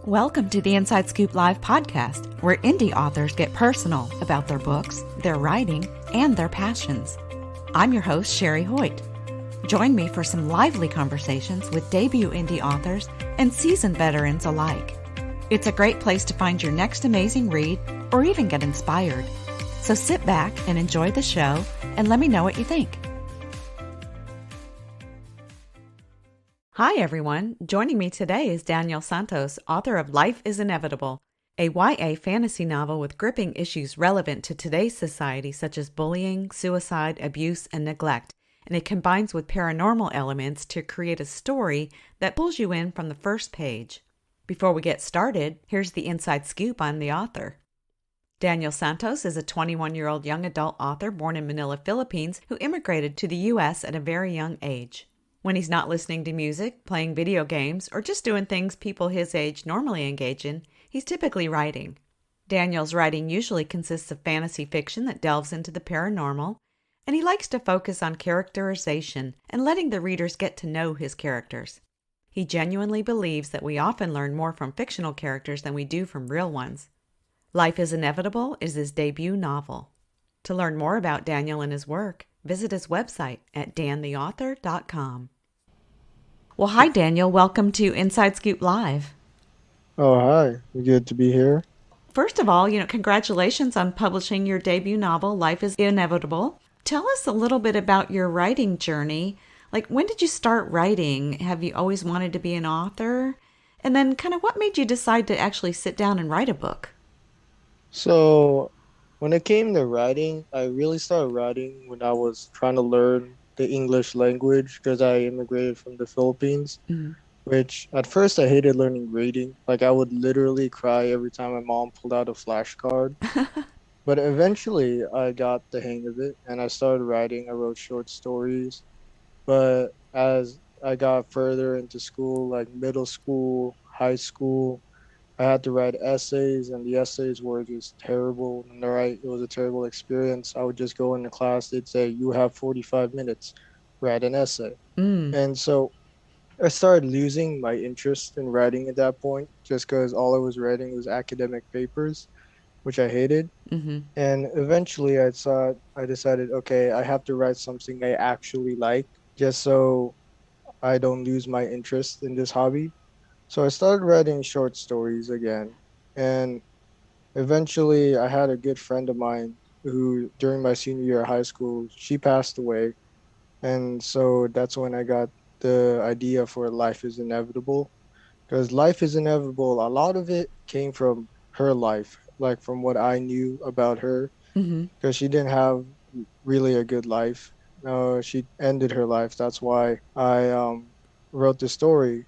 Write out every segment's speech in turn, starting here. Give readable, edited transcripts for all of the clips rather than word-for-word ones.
Welcome to the Inside Scoop Live podcast, where indie authors get personal about their books, their writing, and their passions. I'm your host, Sherry Hoyt. Join me for some lively conversations with debut indie authors and seasoned veterans alike. It's a great place to find your next amazing read or even get inspired. So sit back and enjoy the show and let me know what you think. Hi, everyone. Joining me today is Daniel Santos, author of Life is Inevitable, a YA fantasy novel with gripping issues relevant to today's society, such as bullying, suicide, abuse, and neglect. And it combines with paranormal elements to create a story that pulls you in from the first page. Before we get started, here's the inside scoop on the author. Daniel Santos is a 21-year-old young adult author born in Manila, Philippines, who immigrated to the U.S. at a very young age. When he's not listening to music, playing video games, or just doing things people his age normally engage in, he's typically writing. Daniel's writing usually consists of fantasy fiction that delves into the paranormal, and he likes to focus on characterization and letting the readers get to know his characters. He genuinely believes that we often learn more from fictional characters than we do from real ones. Life is Inevitable is his debut novel. To learn more about Daniel and his work, visit his website at dantheauthor.com. Well, hi, Daniel. Welcome to Inside Scoop Live. Oh, hi. Good to be here. First of all, congratulations on publishing your debut novel, Life is Inevitable. Tell us a little bit about your writing journey. Like, when did you start writing? Have you always wanted to be an author? And then kind of what made you decide to actually sit down and write a book? So, when it came to writing, I really started writing when I was trying to learn the English language because I immigrated from the Philippines, which at first I hated learning reading. Like, I would literally cry every time my mom pulled out a flashcard. But eventually I got the hang of it and I started writing. I wrote short stories. But as I got further into school, like middle school, high school, I had to write essays, and the essays were just terrible. And it was a terrible experience. I would just go into class, they'd say, "You have 45 minutes, write an essay." And so I started losing my interest in writing at that point, just because all I was writing was academic papers, which I hated. And eventually I decided, okay, I have to write something I actually like, just so I don't lose my interest in this hobby. So I started writing short stories again. And eventually I had a good friend of mine who, during my senior year of high school, she passed away. And so that's when I got the idea for Life is Inevitable. Because Life is Inevitable, a lot of it came from her life, like from what I knew about her, because she didn't have really a good life. She ended her life. That's why I wrote the story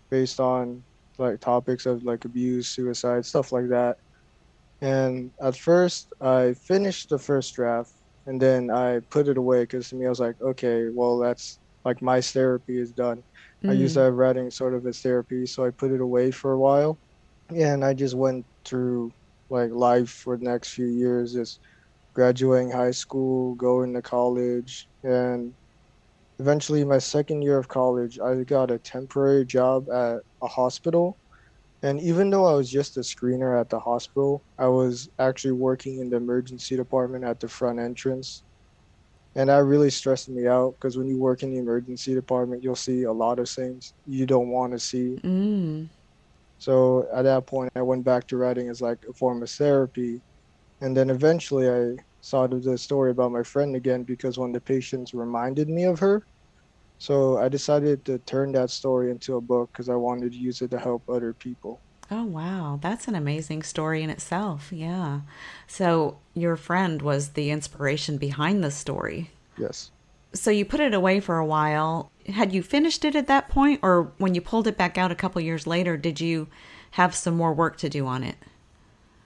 based on like topics of like abuse, suicide, stuff like that. And at first, I finished the first draft and then I put it away because to me, I was like, okay, well, that's like my therapy is done. I used to have writing sort of as therapy, so I put it away for a while. Yeah, and I just went through like life for the next few years, just graduating high school, going to college, and eventually my second year of college, I got a temporary job at a hospital. And even though I was just a screener at the hospital, I was actually working in the emergency department at the front entrance. And that really stressed me out because when you work in the emergency department, you'll see a lot of things you don't want to see. So at that point, I went back to writing as like a form of therapy. And then eventually I saw the story about my friend again because one of the patients reminded me of her. So I decided to turn that story into a book because I wanted to use it to help other people. Oh, wow. That's an amazing story in itself. Yeah. So your friend was the inspiration behind the story. Yes. So you put it away for a while. Had you finished it at that point, or when you pulled it back out a couple years later, did you have some more work to do on it?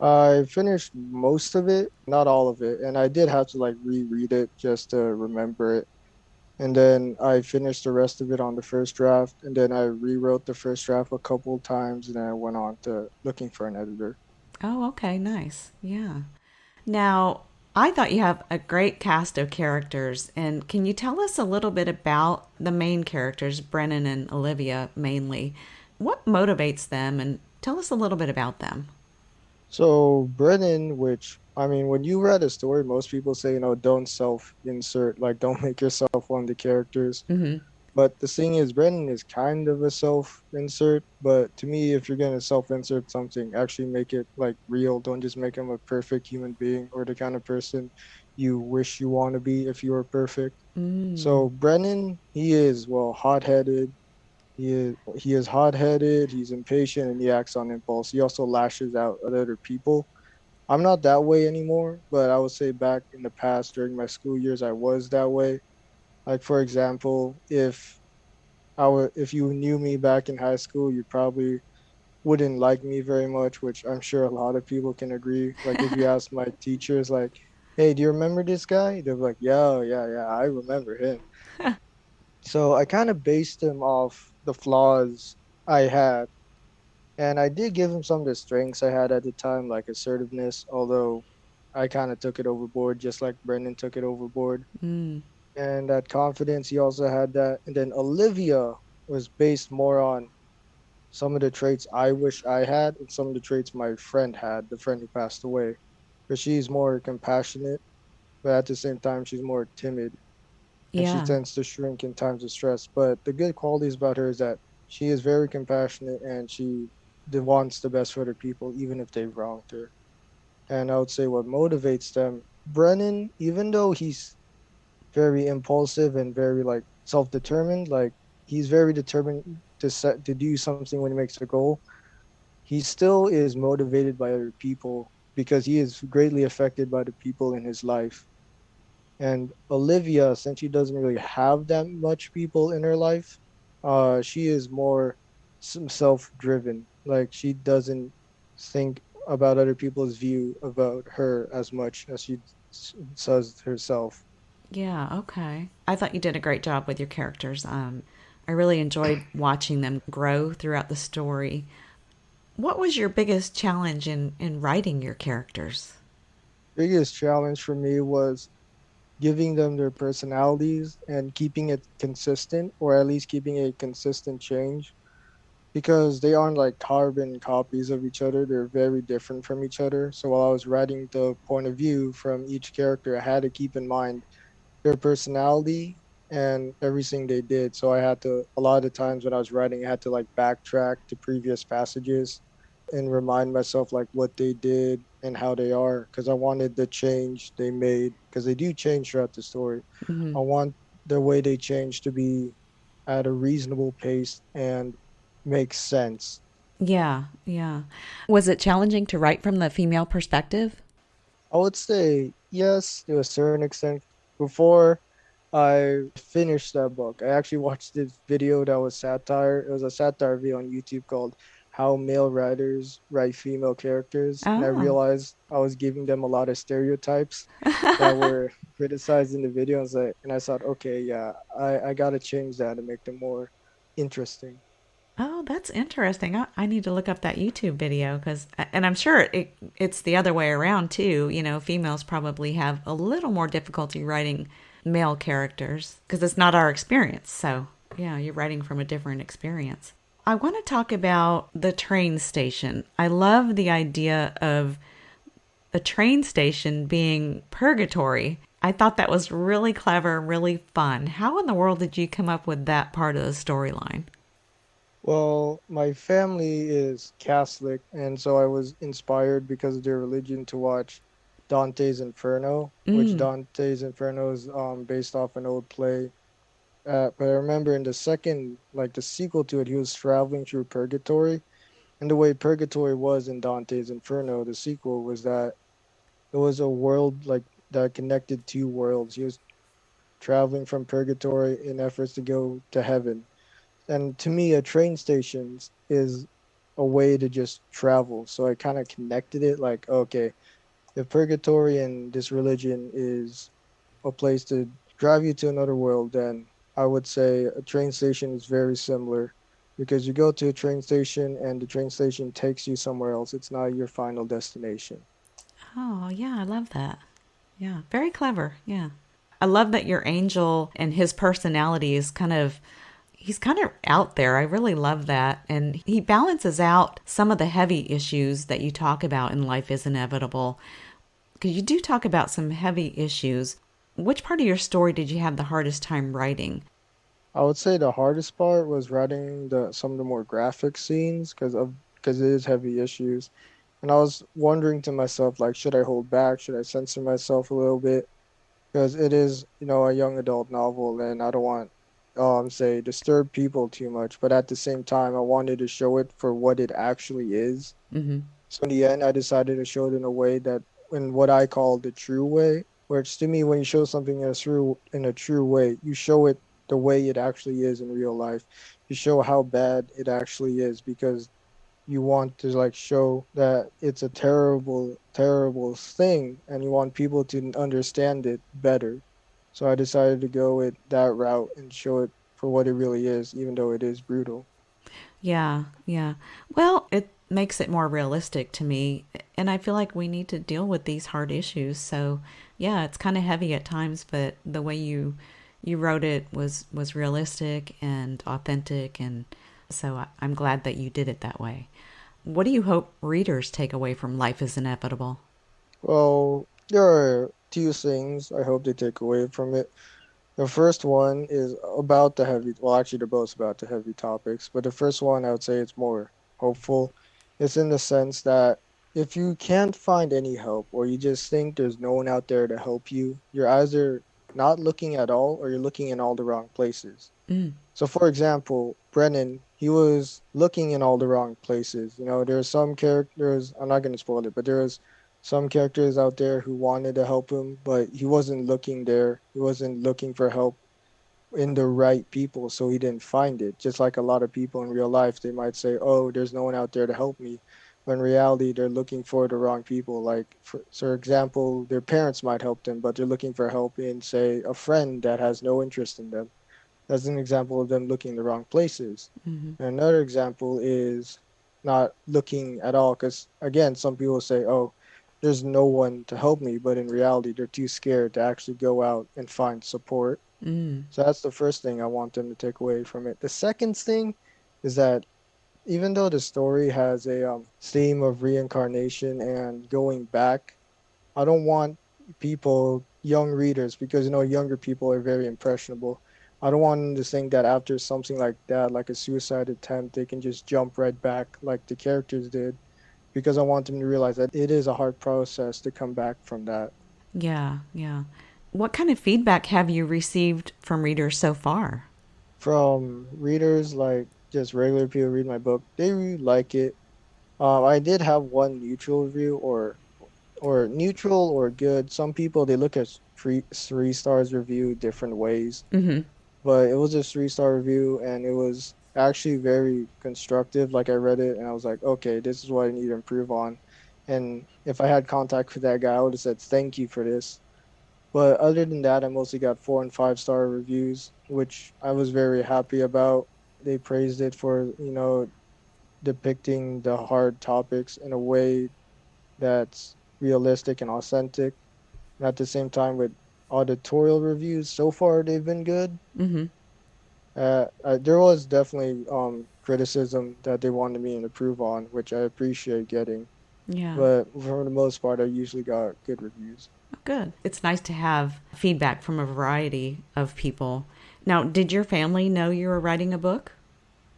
I finished most of it, not all of it. And I did have to like reread it just to remember it. And then I finished the rest of it on the first draft. And then I rewrote the first draft a couple of times. And then I went on to looking for an editor. Oh, okay. Nice. Yeah. Now, I thought you have a great cast of characters. And can you tell us a little bit about the main characters, Brennan and Olivia mainly? What motivates them and Tell us a little bit about them. So Brennan, which I mean, when you read a story, most people say, don't self-insert, like don't make yourself one of the characters. Mm-hmm. But the thing is, Brennan is kind of a self-insert. But to me, if you're gonna self-insert something, actually make it like real. Don't just make him a perfect human being or the kind of person you wish you want to be if you were perfect. Mm. So Brennan, he is well hot-headed. He is hot-headed, he's impatient, and he acts on impulse. He also lashes out at other people. I'm not that way anymore, but I would say back in the past during my school years I was that way. Like for example, if you knew me back in high school, you probably wouldn't like me very much, which I'm sure a lot of people can agree. Like if you ask my teachers like, "Hey, do you remember this guy?" They're like, "Yeah, yeah, yeah, I remember him." So I kind of based him off the flaws I had. And I did give him some of the strengths I had at the time, like assertiveness, although I kind of took it overboard, just like Brendan took it overboard. Mm. And that confidence, he also had that. And then Olivia was based more on some of the traits I wish I had and some of the traits my friend had, the friend who passed away. Because she's more compassionate, but at the same time, she's more timid and she Yeah. tends to shrink in times of stress. But the good qualities about her is that she is very compassionate and she wants the best for the people, even if they've wronged her. And I would say what motivates them, Brennan, even though he's very impulsive and very like self-determined, like he's very determined to do something when he makes a goal. He still is motivated by other people because he is greatly affected by the people in his life. And Olivia, since she doesn't really have that much people in her life, she is more self-driven. Like she doesn't think about other people's view about her as much as she does herself. Yeah, okay. I thought you did a great job with your characters. I really enjoyed watching them grow throughout the story. What was your biggest challenge in writing your characters? Biggest challenge for me was giving them their personalities and keeping it consistent, or at least keeping a consistent change because they aren't like carbon copies of each other. They're very different from each other. So while I was writing the point of view from each character, I had to keep in mind their personality and everything they did. So I had to, a lot of the times when I was writing, I had to like backtrack to previous passages and remind myself like what they did and how they are because I wanted the change they made because they do change throughout the story. Hmm. I want the way they change to be at a reasonable pace and make sense. Yeah, yeah. Was it challenging to write from the female perspective? I would say yes to a certain extent. Before I finished that book, I actually watched this video that was satire. It was a satire video on YouTube called How Male Writers Write Female Characters. And I Oh. realized I was giving them a lot of stereotypes that were criticized in the video. And I thought, okay, yeah, I gotta change that to make them more interesting. Oh, that's interesting. I need to look up that YouTube video because, and I'm sure it's the other way around too. You know, females probably have a little more difficulty writing male characters because it's not our experience. So, yeah, you're writing from a different experience. I want to talk about the train station. I love the idea of a train station being purgatory. I thought that was really clever, really fun. How in the world did you come up with that part of the storyline? Well, my family is Catholic, and so I was inspired because of their religion to watch Dante's Inferno, which Mm. Dante's Inferno is based off an old play. But I remember in the second, like the sequel to it, he was traveling through purgatory, and the way purgatory was in Dante's Inferno, the sequel was that it was a world like that connected two worlds. He was traveling from purgatory in efforts to go to heaven. And to me, a train station is a way to just travel. So I kind of connected it like, okay, if purgatory and this religion is a place to drive you to another world, then I would say a train station is very similar because you go to a train station and the train station takes you somewhere else. It's not your final destination. Oh, yeah, I love that. Yeah, very clever. Yeah. I love that your angel and his personality is kind of He's kind of out there. I really love that. And he balances out some of the heavy issues that you talk about in Life is Inevitable. Because you do talk about some heavy issues. Which part of your story did you have the hardest time writing? I would say the hardest part was writing the some of the more graphic scenes because it is heavy issues. And I was wondering to myself, like, should I hold back? Should I censor myself a little bit? Because it is, a young adult novel, and I don't want, say, disturb people too much. But at the same time, I wanted to show it for what it actually is. Mm-hmm. So in the end, I decided to show it in a way that, in what I call the true way, which to me, when you show something in a true way, you show it the way it actually is in real life. You show how bad it actually is because you want to like show that it's a terrible, terrible thing, and you want people to understand it better. So I decided to go with that route and show it for what it really is, even though it is brutal. Yeah, yeah. Well, it makes it more realistic to me. And I feel like we need to deal with these hard issues. So, yeah, it's kind of heavy at times, but the way you wrote it was realistic and authentic, and so I'm glad that you did it that way. What do you hope readers take away from Life is Inevitable? Well, there are two things I hope they take away from it. The first one is about the heavy, well, actually, they're both about the heavy topics, but the first one I would say it's more hopeful. It's in the sense that if you can't find any help or you just think there's no one out there to help you, you're either not looking at all or you're looking in all the wrong places. Mm, So, for example, Brennan, he was looking in all the wrong places. There's some characters, I'm not going to spoil it, but there was some characters out there who wanted to help him, but he wasn't looking there. He wasn't looking for help in the right people, so he didn't find it. Just like a lot of people in real life, they might say, "Oh, there's no one out there to help me." But in reality, they're looking for the wrong people. Like, for example, their parents might help them, but they're looking for help in, say, a friend that has no interest in them. That's an example of them looking in the wrong places. mm-hmm, And another example is not looking at all, because again, some people say, "Oh, there's no one to help me," but in reality, they're too scared to actually go out and find support. mm, So that's the first thing I want them to take away from it. The second thing is that even though the story has a theme of reincarnation and going back, I don't want people, young readers, because younger people are very impressionable. I don't want them to think that after something like that, like a suicide attempt, they can just jump right back like the characters did, because I want them to realize that it is a hard process to come back from that. yeah, yeah. What kind of feedback have you received from readers so far? From readers, like just regular people read my book, they really like it. I did have one neutral review, or neutral or good. Some people they look at three stars review different ways, Mm-hmm. but it was a 3-star review and it was actually very constructive. Like I read it and I was like, okay, this is what I need to improve on. And if I had contact with that guy, I would have said thank you for this. But other than that, I mostly got 4 and 5-star reviews, which I was very happy about. They praised it for, depicting the hard topics in a way that's realistic and authentic. And at the same time, with auditorial reviews, so far they've been good. Mm-hmm. There was definitely criticism that they wanted me to improve on, which I appreciate getting. Yeah. But for the most part, I usually got good reviews. Oh, good. It's nice to have feedback from a variety of people. Now, did your family know you were writing a book?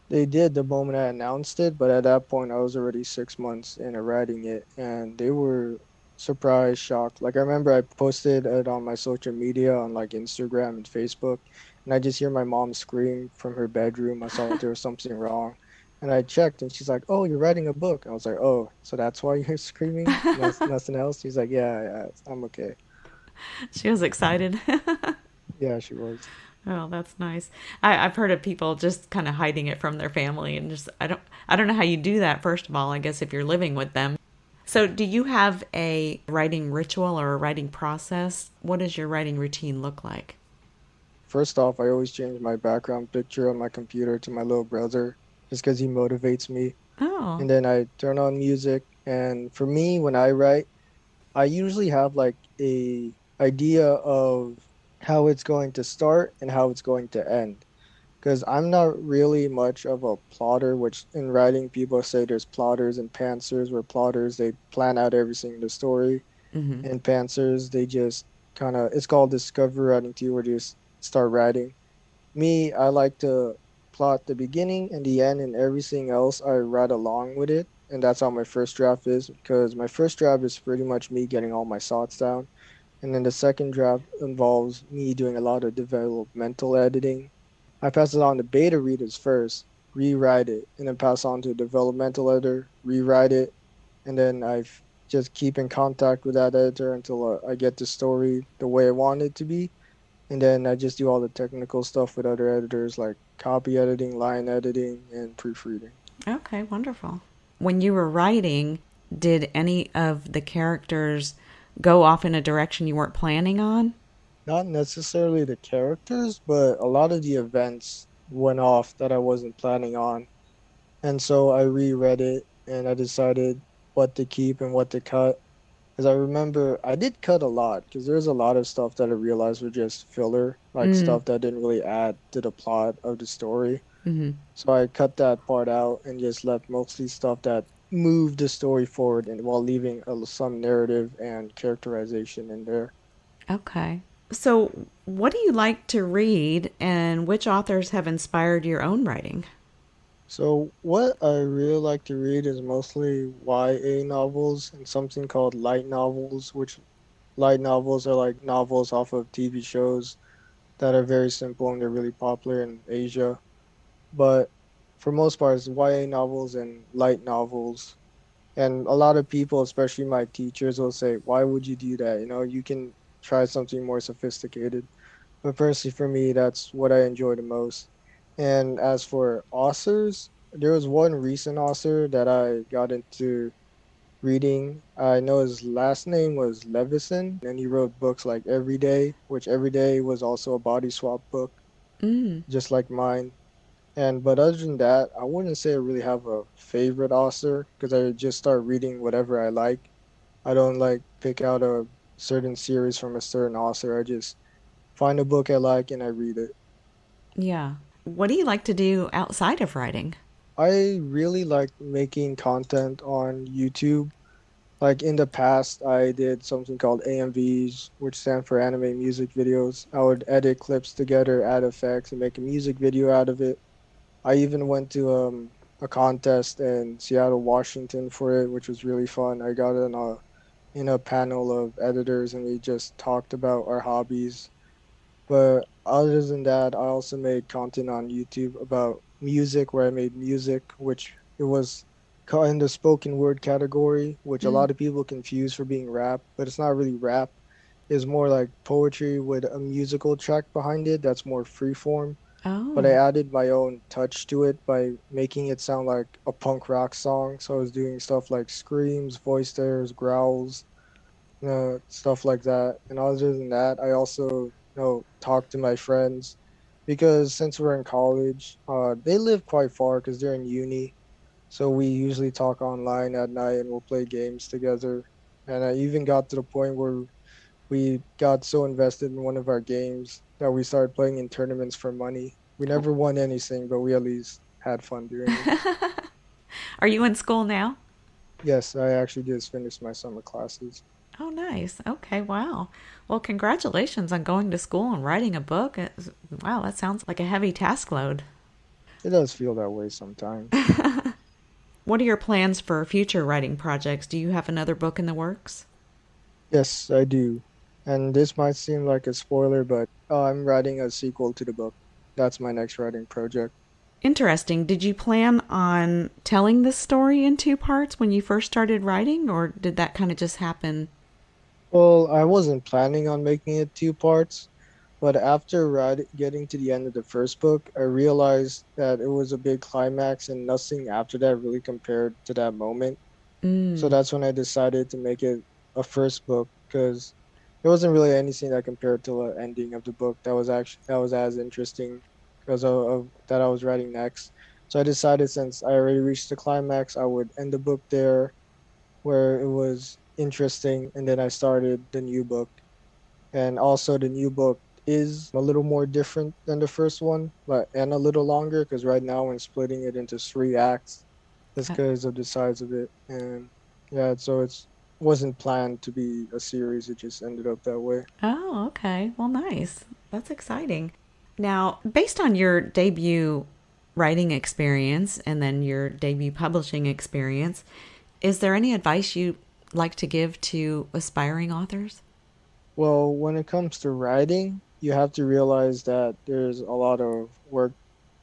They did the moment I announced it, but at that point, I was already 6 months into writing it, and they were surprised, shocked. Like I remember, I posted it on my social media on like Instagram and Facebook, and I just hear my mom scream from her bedroom. I thought there was something wrong, and I checked, and she's like, "Oh, you're writing a book." I was like, "Oh, so that's why you're screaming? Nothing else?" She's like, "Yeah, yeah, I'm okay." She was excited. Yeah, she was. Oh, that's nice. I've heard of people just kind of hiding it from their family, and just I don't know how you do that. First of all, I guess if you're living with them. So, do you have a writing ritual or a writing process? What does your writing routine look like? First off, I always change my background picture on my computer to my little brother, just because he motivates me. Oh. And then I turn on music. And for me, when I write, I usually have like a idea of how it's going to start and how it's going to end. because I'm not really much of a plotter, which in writing people say there's plotters and pantsers, where plotters they plan out everything in the story, Mm-hmm. and pantsers they just kind of it's called discovery writing too, where you just start writing. Me, I like to plot the beginning and the end and everything else. I write along with it, and that's how my first draft is because my first draft is pretty much me getting all my thoughts down, and then the second draft involves me doing a lot of developmental editing. I pass it on to beta readers first, rewrite it, and then pass on to a developmental editor, rewrite it, and then just keep in contact with that editor until I get the story the way I want it to be. And then I just do all the technical stuff with other editors like copy editing, line editing, and proofreading. Okay, wonderful. When you were writing, did any of the characters go off in a direction you weren't planning on? Not necessarily the characters, but a lot of the events went off that I wasn't planning on. And so I reread it and I decided what to keep and what to cut. Because I remember I did cut a lot because there's a lot of stuff that I realized were just filler, like Mm. stuff that didn't really add to the plot of the story. Mm-hmm. So I cut that part out and just left mostly stuff that moved the story forward and while leaving some narrative and characterization in there. Okay. So, what do you like to read, and which authors have inspired your own writing? So what I really like to read is mostly YA novels and something called light novels, which light novels are like novels off of TV shows that are very simple and they're really popular in Asia. But for most part, it's YA novels and light novels. And a lot of people, especially my teachers, will say, "Why would you do that? You know, you can try something more sophisticated." But personally, for me, that's what I enjoy the most. And as for authors, there was one recent author that I got into reading. I know his last name was Levison, and he wrote books like Every Day, which Every Day was also a body swap book, Mm. just like mine. And but other than that, I wouldn't say I really have a favorite author because I just start reading whatever I like. I don't like pick out a certain series from a certain author. I just find a book I like and I read it. Yeah. What do you like to do outside of writing? I really like making content on YouTube. Like in the past, I did something called AMVs, which stand for anime music videos. I would edit clips together, add effects, and make a music video out of it. I even went to a contest in Seattle, Washington for it, which was really fun. I got in a panel of editors and we just talked about our hobbies. But other than that, I also made content on YouTube about music where I made music, which it was in the spoken word category, which a Mm. lot of people confuse for being rap, but it's not really rap. It's more like poetry with a musical track behind it that's more freeform. But I Oh. added my own touch to it by making it sound like a punk rock song. So I was doing stuff like screams, voice theirs, growls, stuff like that. And other than that, I also, talk to my friends because since we're in college, they live quite far because they're in uni. So we usually talk online at night and we'll play games together. And I even got to the point where we got so invested in one of our games that we started playing in tournaments for money. We never won anything, but we at least had fun doing it. Are you in school now? Yes, I actually just finished my summer classes. Oh, nice. Okay, wow. Well, congratulations on going to school and writing a book. Wow, that sounds like a heavy task load. It does feel that way sometimes. What are your plans for future writing projects? Do you have another book in the works? Yes, I do. And this might seem like a spoiler, but I'm writing a sequel to the book. That's my next writing project. Interesting. Did you plan on telling this story in two parts when you first started writing, or did that kind of just happen? Well, I wasn't planning on making it two parts, but after getting to the end of the first book, I realized that it was a big climax and nothing after that really compared to that moment. So Mm. that's when I decided to make it a first book because there wasn't really anything that compared to the ending of the book that was as interesting because of that I was writing next. So I decided since I already reached the climax, I would end the book there where it was interesting, and then I started the new book. And also the new book is a little more different than the first one, but and a little longer because right now when splitting it into 3 acts, just Uh, because of the size of it. And yeah, so it's wasn't planned to be a series. It just ended up that way. Oh, okay. Well, nice. That's exciting. Now, based on your debut writing experience and then your debut publishing experience, is there any advice you like to give to aspiring authors? Well, when it comes to writing, you have to realize that there's a lot of work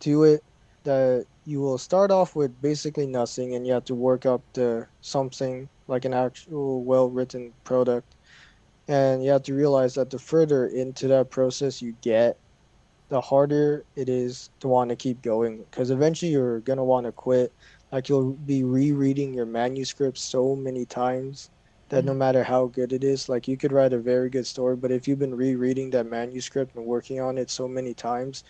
to it, that you will start off with basically nothing and you have to work up to something like an actual well-written product. And you have to realize that the further into that process you get, the harder it is to want to keep going because eventually you're going to want to quit. Like you'll be rereading your manuscript so many times that no matter how good it is, like you could write a very good story, but if you've been rereading that manuscript and working on it so many times,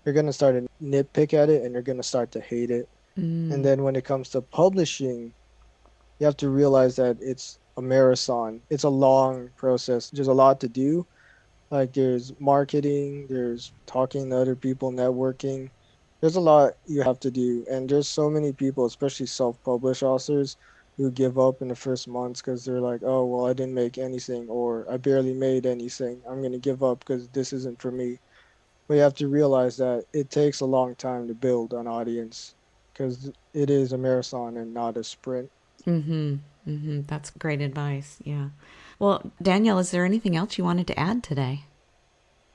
you're going to start to nitpick at it and you're going to start to hate it. And then when it comes to publishing, you have to realize that it's a marathon. It's a long process. There's a lot to do, like there's marketing, there's talking to other people, networking. There's a lot you have to do. And there's so many people, especially self-published authors, who give up in the first months because they're like, oh, well, I didn't make anything or I barely made anything. I'm going to give up because this isn't for me. But you have to realize that it takes a long time to build an audience because it is a marathon and not a sprint. Mm-hmm. Mm-hmm. That's great advice. Yeah. Well, Danielle, is there anything else you wanted to add today?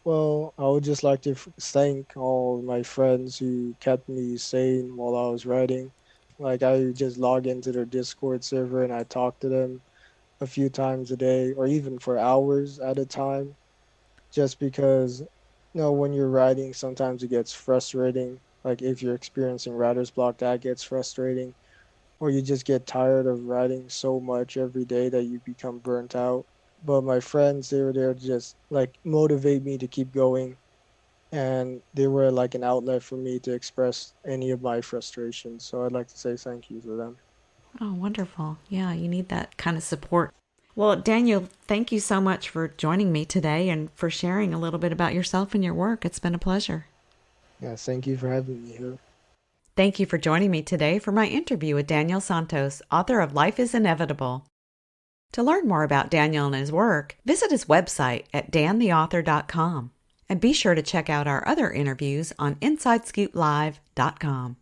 Well, I would just like to thank all my friends who kept me sane while I was writing. Like I just log into their Discord server and I talk to them a few times a day or even for hours at a time just because when you're writing sometimes it gets frustrating. Like if you're experiencing writer's block, that gets frustrating, or you just get tired of writing so much every day that you become burnt out. But my friends, they were there to just like motivate me to keep going. And they were like an outlet for me to express any of my frustrations. So I'd like to say thank you to them. Oh, wonderful. Yeah, you need that kind of support. Well, Daniel, thank you so much for joining me today and for sharing a little bit about yourself and your work. It's been a pleasure. Yeah, thank you for having me here. Thank you for joining me today for my interview with Daniel Santos, author of Life is Inevitable. To learn more about Daniel and his work, visit his website at dantheauthor.com. And be sure to check out our other interviews on InsideScoopLive.com.